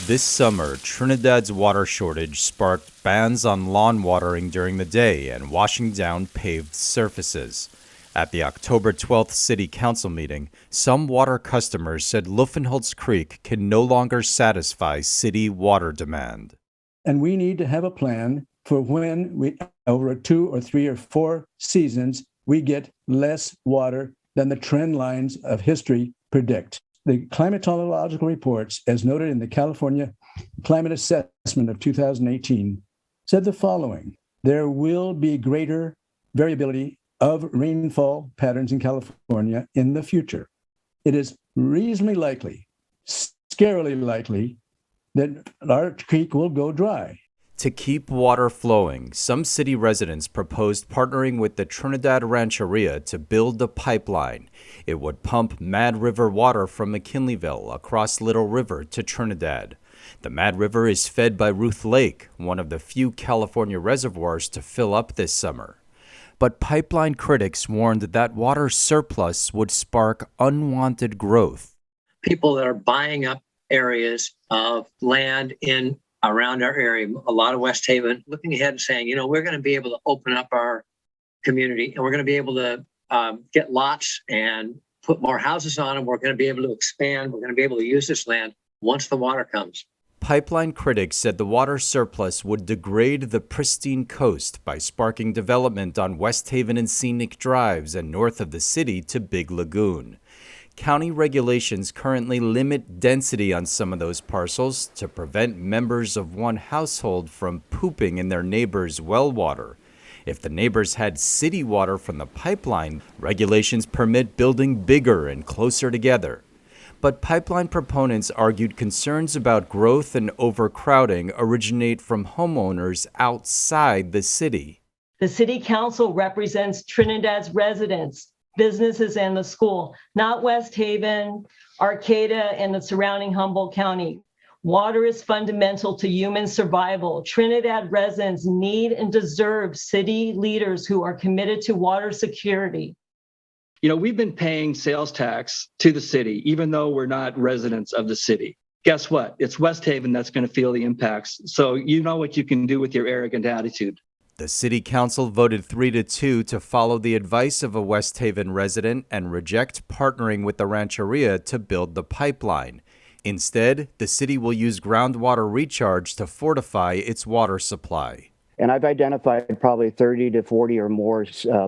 This summer, Trinidad's water shortage sparked bans on lawn watering during the day and washing down paved surfaces. At the October 12th City Council meeting, some water customers said Luffenholtz Creek can no longer satisfy city water demand. And we need to have a plan for when we, over 2 or 3 or 4 seasons, we get less water than the trend lines of history predict. The climatological reports, as noted in the California Climate Assessment of 2018, said the following: there will be greater variability of rainfall patterns in California in the future. It is reasonably likely, scarily likely, that our creek will go dry. To keep water flowing, some city residents proposed partnering with the Trinidad Rancheria to build a pipeline. It would pump Mad River water from McKinleyville across Little River to Trinidad. The Mad River is fed by Ruth Lake, one of the few California reservoirs to fill up this summer. But pipeline critics warned that water surplus would spark unwanted growth. People that are buying up areas of land in around our area, a lot of West Haven, looking ahead and saying, we're going to be able to open up our community and we're going to be able to get lots and put more houses on them. We're going to be able to expand. We're going to be able to use this land once the water comes. Pipeline critics said the water surplus would degrade the pristine coast by sparking development on West Haven and Scenic Drives and north of the city to Big Lagoon. County regulations currently limit density on some of those parcels to prevent members of one household from pooping in their neighbor's well water. If the neighbors had city water from the pipeline, regulations permit building bigger and closer together. But pipeline proponents argued concerns about growth and overcrowding originate from homeowners outside the city. The city council represents Trinidad's residents, businesses, and the school, not West Haven, Arcata, and the surrounding Humboldt County. Water is fundamental to human survival. Trinidad residents need and deserve city leaders who are committed to water security. We've been paying sales tax to the city, even though we're not residents of the city. Guess what? It's West Haven that's going to feel the impacts. So you know what you can do with your arrogant attitude. The city council voted 3-2 to follow the advice of a West Haven resident and reject partnering with the Rancheria to build the pipeline. Instead, the city will use groundwater recharge to fortify its water supply. And I've identified probably 30 to 40 or more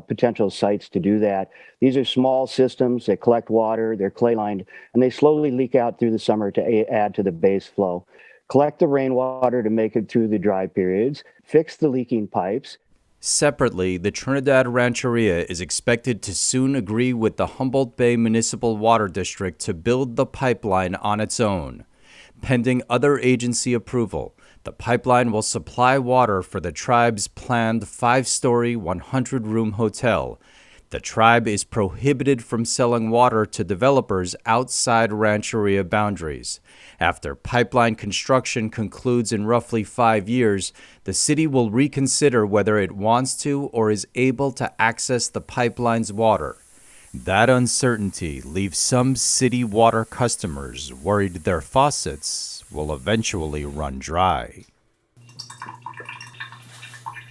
potential sites to do that. These are small systems that collect water, they're clay-lined, and they slowly leak out through the summer to add to the base flow. Collect the rainwater to make it through the dry periods, fix the leaking pipes. Separately, the Trinidad Rancheria is expected to soon agree with the Humboldt Bay Municipal Water District to build the pipeline on its own. Pending other agency approval, the pipeline will supply water for the tribe's planned 5-story, 100-room hotel. The tribe is prohibited from selling water to developers outside Rancheria boundaries. After pipeline construction concludes in roughly 5 years, the city will reconsider whether it wants to or is able to access the pipeline's water. That uncertainty leaves some city water customers worried their faucets will eventually run dry.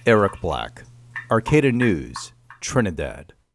Eric Black, Arcata News, Trinidad.